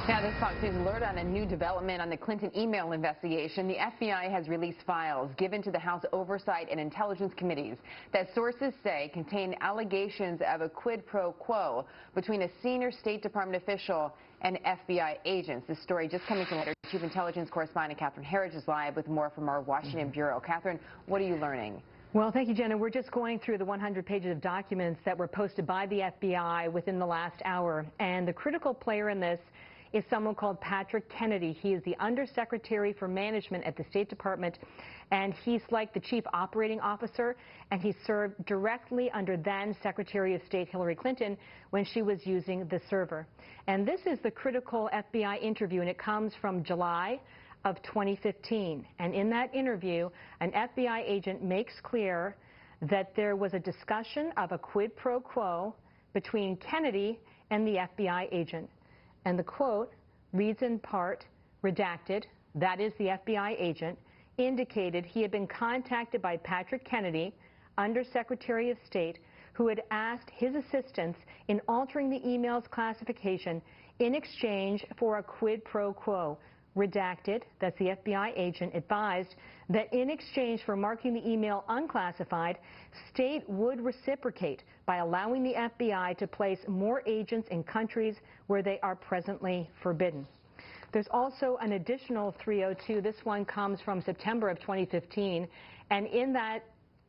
Now, this Fox News alert on a new development on the Clinton email investigation. The FBI has released files given to the House Oversight and Intelligence Committees that sources say contain allegations of a quid pro quo between a senior State Department official and FBI agents. This story just coming to later. Chief Intelligence Correspondent Catherine Herridge is live with more from our Washington Bureau. Catherine, what are you learning? Well, thank you, Jenna. We're just going through the 100 pages of documents that were posted by the FBI within the last hour. And the critical player in this is someone called Patrick Kennedy. He is the Undersecretary for Management at the State Department, and he's like the Chief Operating Officer, and he served directly under then Secretary of State Hillary Clinton when she was using the server. And this is the critical FBI interview, and it comes from July of 2015. And in that interview, an FBI agent makes clear that there was a discussion of a quid pro quo between Kennedy and the FBI agent. And the quote reads in part, redacted, that is the FBI agent, indicated he had been contacted by Patrick Kennedy, Undersecretary of State, who had asked his assistance in altering the email's classification in exchange for a quid pro quo. Redacted, that's the FBI agent, advised that in exchange for marking the email unclassified, State would reciprocate by allowing the FBI to place more agents in countries where they are presently forbidden. There's also an additional 302. This one comes from September of 2015, and in that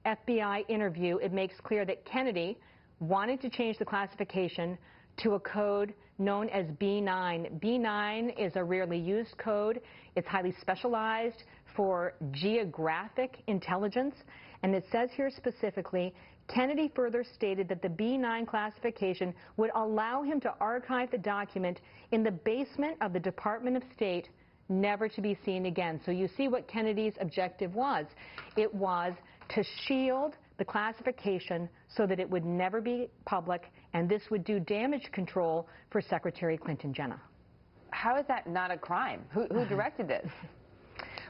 FBI interview, it makes clear that Kennedy wanted to change the classification to a code known as B9. B9 is a rarely used code. It's highly specialized for geographic intelligence. And it says here specifically, Kennedy further stated that the B9 classification would allow him to archive the document in the basement of the Department of State, never to be seen again. So you see what Kennedy's objective was. It was to shield the classification so that it would never be public, and this would do damage control for Secretary Clinton, Jenna. How is that not a crime? Who directed this?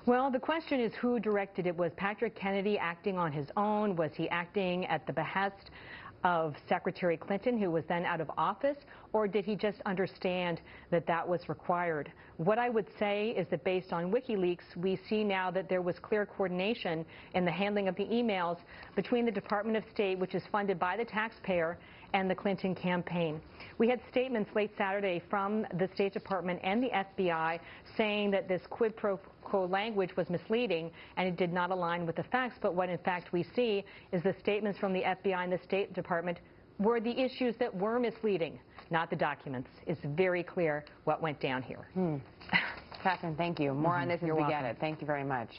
Well, the question is who directed it. Was Patrick Kennedy acting on his own? Was he acting at the behest of Secretary Clinton, who was then out of office, or did he just understand that that was required? What I would say is that based on WikiLeaks, we see now that there was clear coordination in the handling of the emails between the Department of State, which is funded by the taxpayer, and the Clinton campaign. We had statements late Saturday from the State Department and the FBI saying that this quid pro quo language was misleading and it did not align with the facts, but what in fact we see is the statements from the FBI and the State Department were the issues that were misleading, not the documents. It's very clear what went down here. Catherine, thank you. More on this as we get it. Thank you very much.